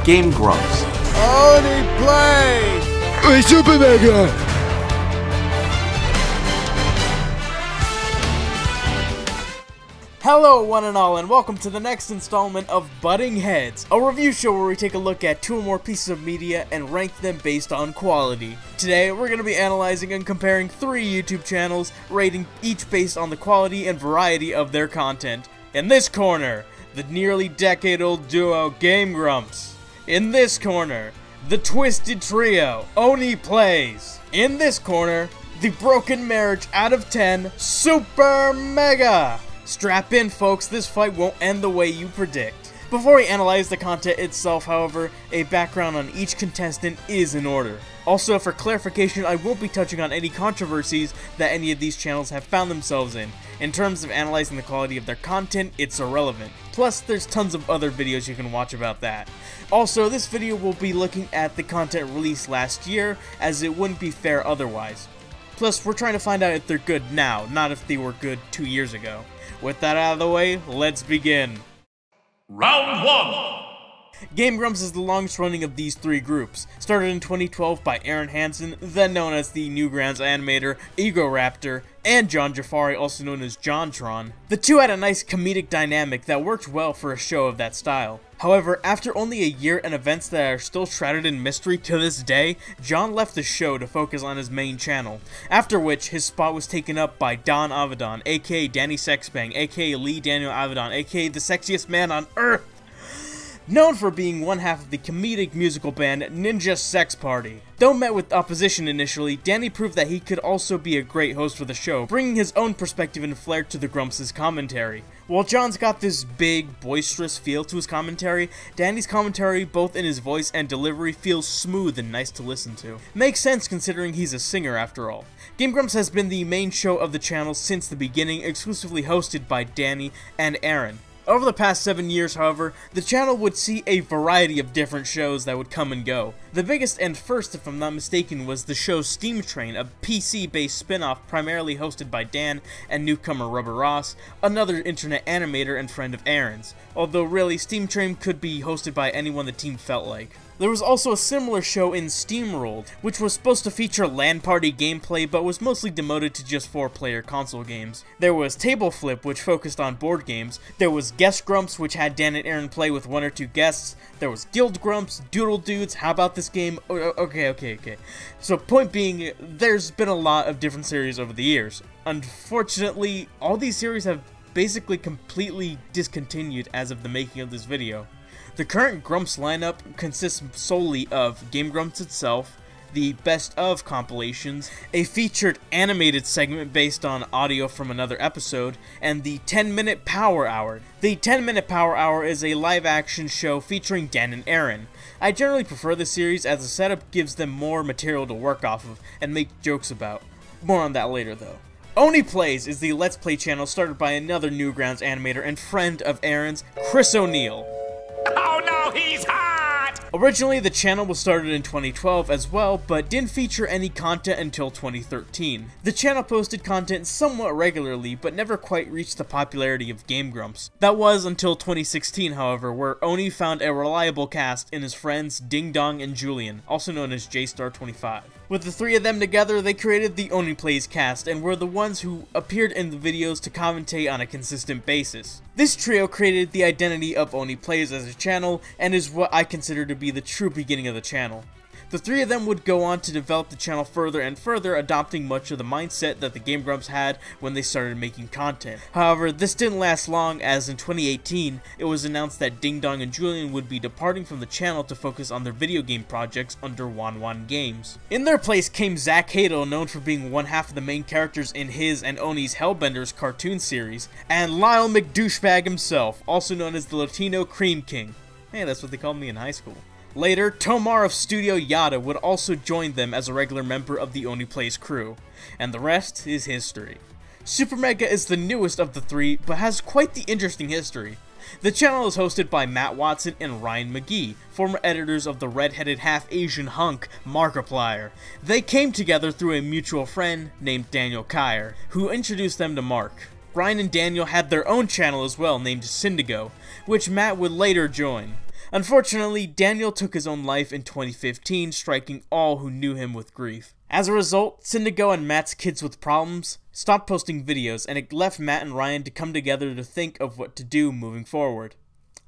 Game Grumps. ONEYPLAYS! Hey, SUPERMEGA! Hello one and all, and welcome to the next installment of Butting Heads, a review show where we take a look at 2 or more pieces of media and rank them based on quality. Today, we're going to be analyzing and comparing 3 YouTube channels, rating each based on the quality and variety of their content. In this corner, the nearly decade-old duo Game Grumps. In this corner, the twisted trio ONEYPLAYS. In this corner, the broken marriage out of 10 SUPERMEGA. Strap in, folks, this fight won't end the way you predict. Before we analyze the content itself, however, a background on each contestant is in order. Also, for clarification, I won't be touching on any controversies that any of these channels have found themselves in. In terms of analyzing the quality of their content, it's irrelevant. Plus, there's tons of other videos you can watch about that. Also, this video will be looking at the content released last year, as it wouldn't be fair otherwise. Plus, we're trying to find out if they're good now, not if they were good 2 years ago. With that out of the way, let's begin. Round 1! Game Grumps is the longest running of these 3 groups. Started in 2012 by Aaron Hansen, then known as the Newgrounds animator, Egoraptor, and John Jafari, also known as JonTron. The 2 had a nice comedic dynamic that worked well for a show of that style. However, after only a year and events that are still shrouded in mystery to this day, John left the show to focus on his main channel, after which his spot was taken up by Don Avedon, aka Danny Sexbang, aka Lee Daniel Avedon, aka the sexiest man on earth! Known for being one half of the comedic musical band Ninja Sex Party. Though met with opposition initially, Danny proved that he could also be a great host for the show, bringing his own perspective and flair to the Grumps' commentary. While John's got this big, boisterous feel to his commentary, Danny's commentary, both in his voice and delivery, feels smooth and nice to listen to. Makes sense considering he's a singer after all. Game Grumps has been the main show of the channel since the beginning, exclusively hosted by Danny and Aaron. Over the past 7 years, however, the channel would see a variety of different shows that would come and go. The biggest and first, if I'm not mistaken, was the show Steam Train, a PC-based spin-off primarily hosted by Dan and newcomer Rubber Ross, another internet animator and friend of Aaron's. Although really, Steam Train could be hosted by anyone the team felt like. There was also a similar show in Steamrolled, which was supposed to feature LAN party gameplay but was mostly demoted to just 4-player console games. There was Table Flip, which focused on board games. There was Guest Grumps, which had Dan and Aaron play with 1 or 2 guests. There was Guild Grumps, Doodle Dudes, How About This Game? Okay. So point being, there's been a lot of different series over the years. Unfortunately, all these series have basically completely discontinued as of the making of this video. The current Grumps lineup consists solely of Game Grumps itself, the Best Of compilations, a featured animated segment based on audio from another episode, and the 10-Minute Power Hour. The 10-Minute Power Hour is a live-action show featuring Dan and Aaron. I generally prefer this series as the setup gives them more material to work off of and make jokes about. More on that later though. ONEYPLAYS is the Let's Play channel started by another Newgrounds animator and friend of Aaron's, Chris O'Neill. Oh no, he's hot! Originally, the channel was started in 2012 as well, but didn't feature any content until 2013. The channel posted content somewhat regularly, but never quite reached the popularity of Game Grumps. That was until 2016, however, where Oni found a reliable cast in his friends Ding Dong and Julian, also known as JStar25. With the 3 of them together, they created the ONEYPLAYS cast and were the ones who appeared in the videos to commentate on a consistent basis. This trio created the identity of ONEYPLAYS as a channel and is what I consider to be the true beginning of the channel. The 3 of them would go on to develop the channel further and further, adopting much of the mindset that the Game Grumps had when they started making content. However, this didn't last long, as in 2018, it was announced that Ding Dong and Julian would be departing from the channel to focus on their video game projects under Wan Games. In their place came Zach Hadel, known for being one half of the main characters in his and Oni's Hellbenders cartoon series, and Lyle McDouchebag himself, also known as the Latino Cream King. Hey, that's what they called me in high school. Later, Tomar of Studio Yada would also join them as a regular member of the ONEYPLAYS crew, and the rest is history. SUPERMEGA is the newest of the 3, but has quite the interesting history. The channel is hosted by Matt Watson and Ryan McGee, former editors of the red-headed half-Asian hunk, Markiplier. They came together through a mutual friend named Daniel Kyer, who introduced them to Mark. Ryan and Daniel had their own channel as well named Syndigo, which Matt would later join. Unfortunately, Daniel took his own life in 2015, striking all who knew him with grief. As a result, Syndigo and Matt's Kids with Problems stopped posting videos, and it left Matt and Ryan to come together to think of what to do moving forward.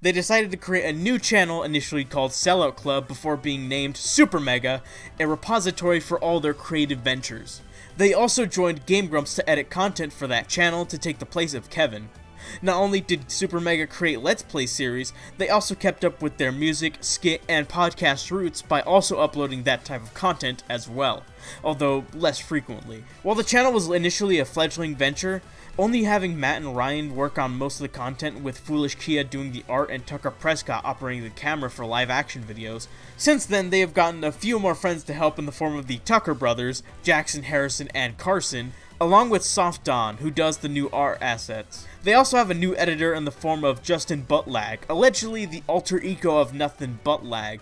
They decided to create a new channel initially called Sellout Club before being named SUPERMEGA, a repository for all their creative ventures. They also joined Game Grumps to edit content for that channel to take the place of Kevin. Not only did SUPERMEGA create Let's Play series, they also kept up with their music, skit, and podcast roots by also uploading that type of content as well, although less frequently. While the channel was initially a fledgling venture, only having Matt and Ryan work on most of the content, with Foolish Kia doing the art and Tucker Prescott operating the camera for live action videos. Since then, they have gotten a few more friends to help in the form of the Tucker brothers, Jackson, Harrison, and Carson, along with Soft Don, who does the new art assets. They also have a new editor in the form of Justin Buttlag, allegedly the alter ego of Nothing But Lag.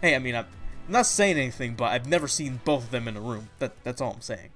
Hey, I mean, I'm not saying anything, but I've never seen both of them in a room. That's all I'm saying.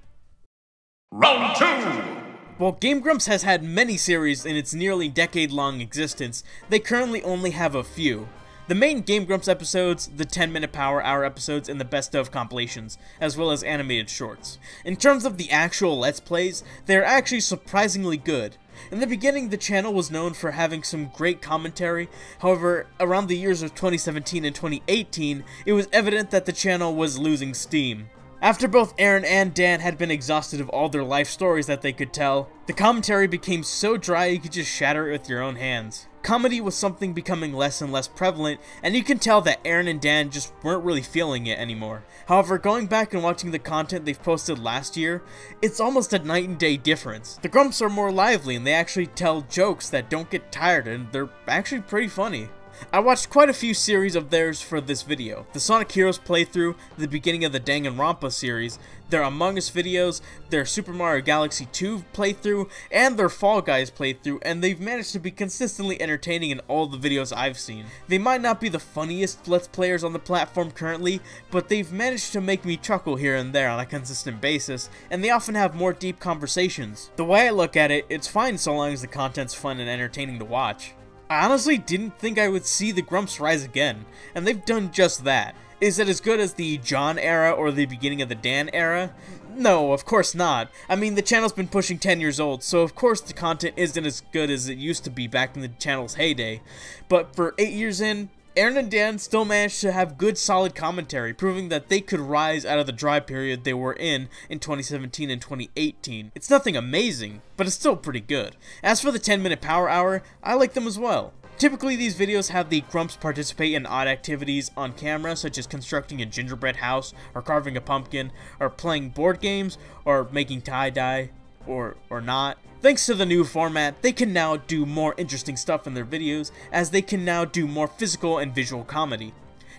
Round 2! While Game Grumps has had many series in its nearly decade-long existence, they currently only have a few. The main Game Grumps episodes, the 10-minute Power Hour episodes, and the Best Of compilations, as well as animated shorts. In terms of the actual Let's Plays, they are actually surprisingly good. In the beginning, the channel was known for having some great commentary. However, around the years of 2017 and 2018, it was evident that the channel was losing steam. After both Aaron and Dan had been exhausted of all their life stories that they could tell, the commentary became so dry you could just shatter it with your own hands. Comedy was something becoming less and less prevalent, and you can tell that Aaron and Dan just weren't really feeling it anymore. However, going back and watching the content they've posted last year, it's almost a night and day difference. The Grumps are more lively, and they actually tell jokes that don't get tired, and they're actually pretty funny. I watched quite a few series of theirs for this video. The Sonic Heroes playthrough, the beginning of the Danganronpa series, their Among Us videos, their Super Mario Galaxy 2 playthrough, and their Fall Guys playthrough, and they've managed to be consistently entertaining in all the videos I've seen. They might not be the funniest Let's Players on the platform currently, but they've managed to make me chuckle here and there on a consistent basis, and they often have more deep conversations. The way I look at it, it's fine so long as the content's fun and entertaining to watch. I honestly didn't think I would see the Grumps rise again, and they've done just that. Is it as good as the John era or the beginning of the Dan era? No, of course not. I mean, the channel's been pushing 10 years old, so of course the content isn't as good as it used to be back in the channel's heyday. But for 8 years in, Aaron and Dan still managed to have good solid commentary, proving that they could rise out of the dry period they were in 2017 and 2018. It's nothing amazing, but it's still pretty good. As for the 10-minute Power Hour, I like them as well. Typically, these videos have the Grumps participate in odd activities on camera, such as constructing a gingerbread house, or carving a pumpkin, or playing board games, or making tie-dye, or not. Thanks to the new format, they can now do more interesting stuff in their videos, as they can now do more physical and visual comedy.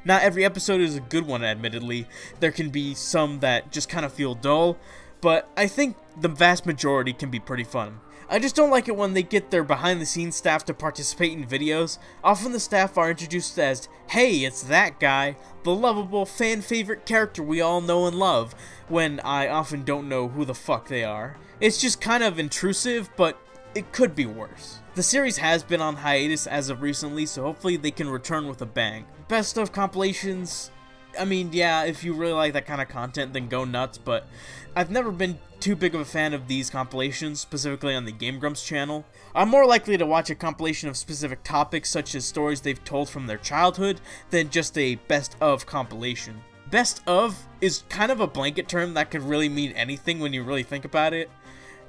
Not every episode is a good one, admittedly. There can be some that just kind of feel dull, but I think the vast majority can be pretty fun. I just don't like it when they get their behind-the-scenes staff to participate in videos. Often the staff are introduced as, "Hey, it's that guy, the lovable fan-favorite character we all know and love," when I often don't know who the fuck they are. It's just kind of intrusive, but it could be worse. The series has been on hiatus as of recently, so hopefully they can return with a bang. Best of compilations, I mean, yeah, if you really like that kind of content, then go nuts, but I've never been too big of a fan of these compilations, specifically on the Game Grumps channel. I'm more likely to watch a compilation of specific topics, such as stories they've told from their childhood, than just a best of compilation. Best of is kind of a blanket term that could really mean anything when you really think about it.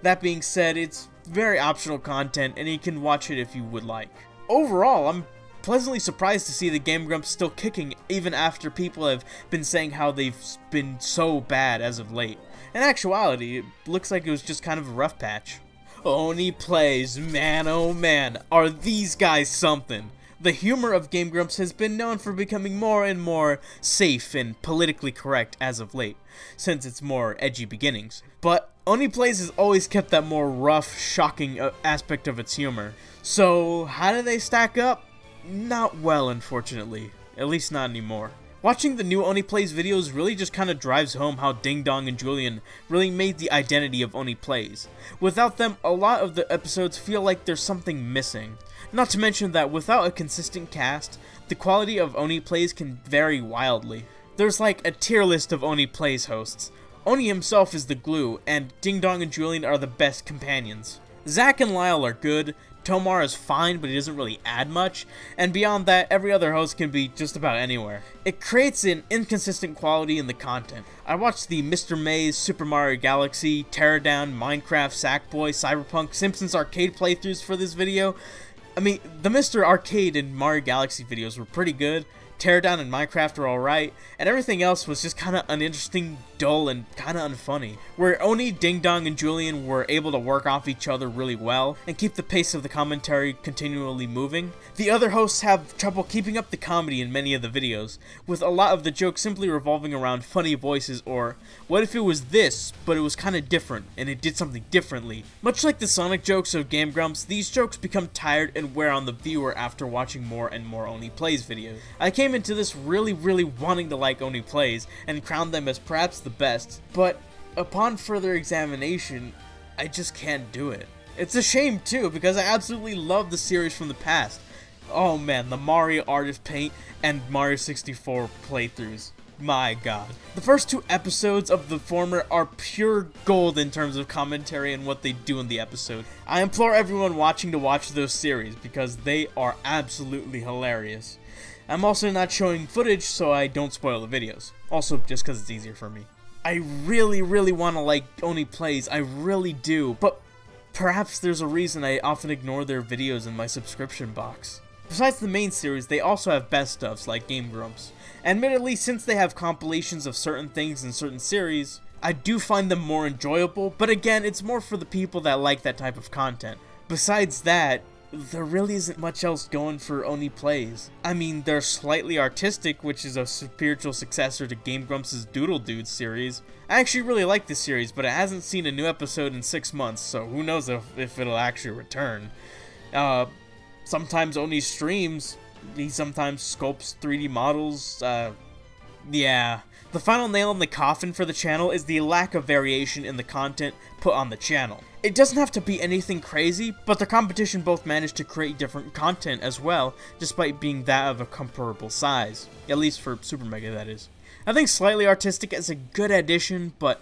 That being said, it's very optional content, and you can watch it if you would like. Overall, I'm pleasantly surprised to see the Game Grumps still kicking, even after people have been saying how they've been so bad as of late. In actuality, it looks like it was just kind of a rough patch. Oniplays, man oh man, are these guys something? The humor of Game Grumps has been known for becoming more and more safe and politically correct as of late, since its more edgy beginnings. But Oniplays has always kept that more rough, shocking aspect of its humor. So, how do they stack up? Not well, unfortunately. At least not anymore. Watching the new ONEYPLAYS videos really just kinda drives home how Ding Dong and Julian really made the identity of ONEYPLAYS. Without them, a lot of the episodes feel like there's something missing. Not to mention that without a consistent cast, the quality of ONEYPLAYS can vary wildly. There's like a tier list of ONEYPLAYS hosts. Oni himself is the glue, and Ding Dong and Julian are the best companions. Zach and Lyle are good, Tomar is fine but he doesn't really add much, and beyond that, every other host can be just about anywhere. It creates an inconsistent quality in the content. I watched the Mr. Maze, Super Mario Galaxy, Teardown, Minecraft, Sackboy, Cyberpunk, Simpsons Arcade playthroughs for this video. I mean, the Mr. Arcade and Mario Galaxy videos were pretty good, Teardown and Minecraft were alright, and everything else was just kinda uninteresting, dull, and kinda unfunny. Where Oni, Ding Dong, and Julian were able to work off each other really well, and keep the pace of the commentary continually moving, the other hosts have trouble keeping up the comedy in many of the videos, with a lot of the jokes simply revolving around funny voices or, what if it was this, but it was kinda different, and it did something differently. Much like the Sonic jokes of Game Grumps, these jokes become tired and wear on the viewer after watching more and more ONEYPLAYS videos. I came into this really wanting to like ONEYPLAYS and crown them as perhaps the best, but upon further examination, I just can't do it. It's a shame too, because I absolutely love the series from the past. Oh man, the Mario Artist Paint and Mario 64 playthroughs. My god. The first two episodes of the former are pure gold in terms of commentary and what they do in the episode. I implore everyone watching to watch those series because they are absolutely hilarious. I'm also not showing footage so I don't spoil the videos. Also, just because it's easier for me. I really want to like ONEYPLAYS, I really do, but perhaps there's a reason I often ignore their videos in my subscription box. Besides the main series, they also have best ofs like Game Grumps. Admittedly, since they have compilations of certain things in certain series, I do find them more enjoyable, but again, it's more for the people that like that type of content. Besides that, there really isn't much else going for ONEYPLAYS. I mean, they're slightly artistic, which is a spiritual successor to Game Grumps' Doodle Dudes series. I actually really like this series, but it hasn't seen a new episode in 6 months, so who knows if it'll actually return. Sometimes Oni streams, he sometimes sculpts 3D models, yeah. The final nail in the coffin for the channel is the lack of variation in the content put on the channel. It doesn't have to be anything crazy, but the competition both managed to create different content as well, despite being that of a comparable size. At least for SUPERMEGA, that is. I think Slightly Artistic is a good addition, but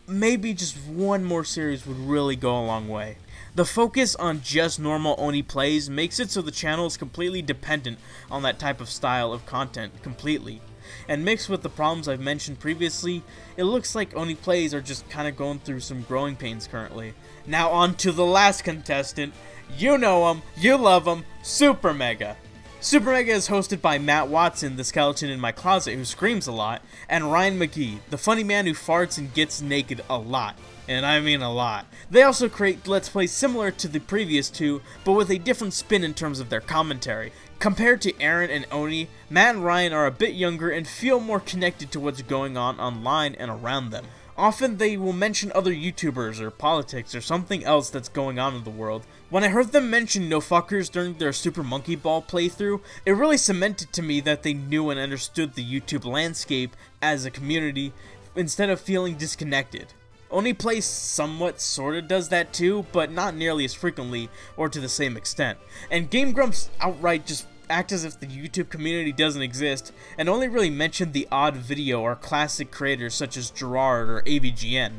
maybe just one more series would really go a long way. The focus on just normal ONEYPLAYS makes it so the channel is completely dependent on that type of style of content completely. And mixed with the problems I've mentioned previously, it looks like ONEYPLAYS are just kinda going through some growing pains currently. Now on to the last contestant. You know him, you love him, SUPERMEGA. SUPERMEGA is hosted by Matt Watson, the skeleton in my closet who screams a lot, and Ryan McGee, the funny man who farts and gets naked a lot. And I mean a lot. They also create Let's Plays similar to the previous two, but with a different spin in terms of their commentary. Compared to Aaron and Oni, Matt and Ryan are a bit younger and feel more connected to what's going on online and around them. Often they will mention other YouTubers or politics or something else that's going on in the world. When I heard them mention No Fuckers during their Super Monkey Ball playthrough, it really cemented to me that they knew and understood the YouTube landscape as a community instead of feeling disconnected. ONEYPLAYS somewhat sorta does that too, but not nearly as frequently or to the same extent. And Game Grumps outright just act as if the YouTube community doesn't exist, and only really mention the odd video or classic creators such as Gerard or AVGN.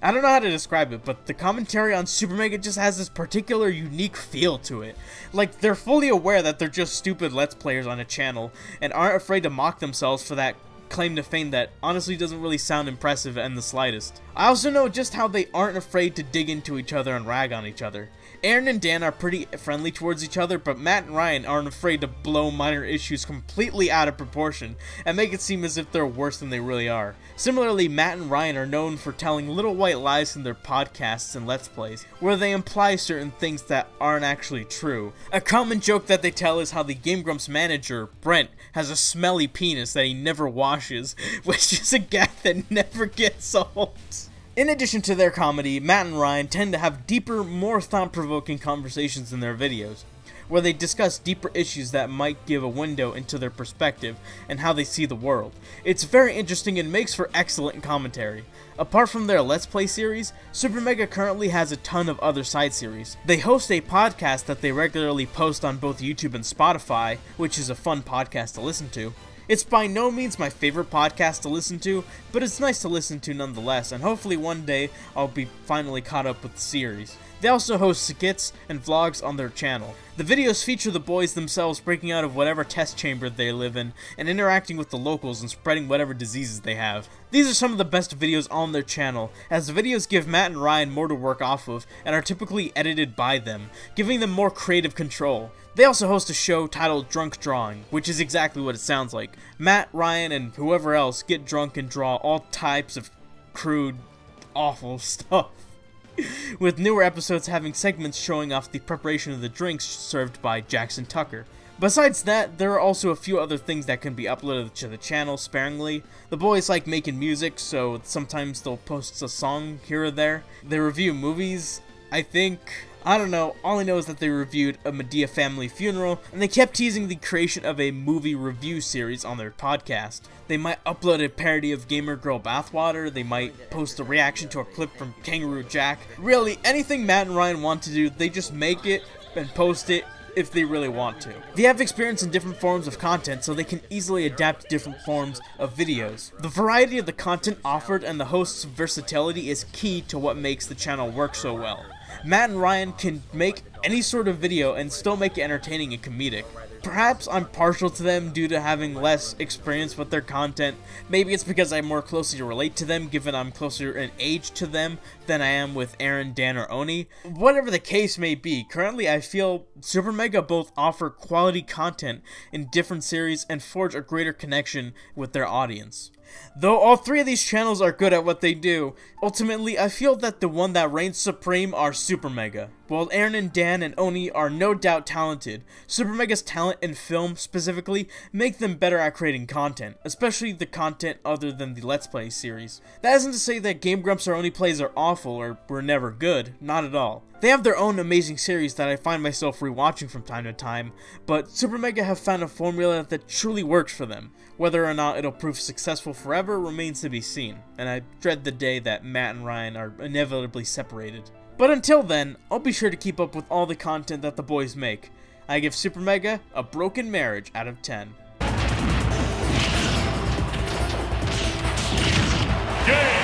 I don't know how to describe it, but the commentary on SUPERMEGA just has this particular unique feel to it. Like, they're fully aware that they're just stupid Let's Players on a channel, and aren't afraid to mock themselves for that claim to fame that honestly doesn't really sound impressive in the slightest. I also know just how they aren't afraid to dig into each other and rag on each other. Aaron and Dan are pretty friendly towards each other, but Matt and Ryan aren't afraid to blow minor issues completely out of proportion and make it seem as if they're worse than they really are. Similarly, Matt and Ryan are known for telling little white lies in their podcasts and Let's Plays, where they imply certain things that aren't actually true. A common joke that they tell is how the Game Grumps manager, Brent, has a smelly penis that he never washes, which is a gag that never gets old. In addition to their comedy, Matt and Ryan tend to have deeper, more thought-provoking conversations in their videos, where they discuss deeper issues that might give a window into their perspective and how they see the world. It's very interesting and makes for excellent commentary. Apart from their Let's Play series, SUPERMEGA currently has a ton of other side series. They host a podcast that they regularly post on both YouTube and Spotify, which is a fun podcast to listen to. It's by no means my favorite podcast to listen to, but it's nice to listen to nonetheless, and hopefully one day I'll be finally caught up with the series. They also host skits and vlogs on their channel. The videos feature the boys themselves breaking out of whatever test chamber they live in and interacting with the locals and spreading whatever diseases they have. These are some of the best videos on their channel, as the videos give Matt and Ryan more to work off of and are typically edited by them, giving them more creative control. They also host a show titled Drunk Drawing, which is exactly what it sounds like. Matt, Ryan, and whoever else get drunk and draw all types of crude, awful stuff, with newer episodes having segments showing off the preparation of the drinks served by Jackson Tucker. Besides that, there are also a few other things that can be uploaded to the channel sparingly. The boys like making music, so sometimes they'll post a song here or there. They review movies, I don't know, all I know is that they reviewed a Medea family funeral, and they kept teasing the creation of a movie review series on their podcast. They might upload a parody of Gamer Girl Bathwater, they might post a reaction to a clip from Kangaroo Jack. Really, anything Matt and Ryan want to do, they just make it and post it if they really want to. They have experience in different forms of content, so they can easily adapt different forms of videos. The variety of the content offered and the host's versatility is key to what makes the channel work so well. Matt and Ryan can make any sort of video and still make it entertaining and comedic. Perhaps I'm partial to them due to having less experience with their content. Maybe it's because I more closely relate to them given I'm closer in age to them than I am with Aaron, Dan, or Oni. Whatever the case may be, currently I feel SUPERMEGA both offer quality content in different series and forge a greater connection with their audience. Though all three of these channels are good at what they do, ultimately I feel that the one that reigns supreme are SUPERMEGA. While Aaron and Dan and Oni are no doubt talented, SUPERMEGA's talent in film specifically make them better at creating content, especially the content other than the Let's Play series. That isn't to say that Game Grumps or ONEYPLAYS are awful or were never good, not at all. They have their own amazing series that I find myself rewatching from time to time, but SUPERMEGA have found a formula that truly works for them. Whether or not it'll prove successful forever remains to be seen, and I dread the day that Matt and Ryan are inevitably separated. But until then, I'll be sure to keep up with all the content that the boys make. I give SUPERMEGA a broken marriage out of 10. Game!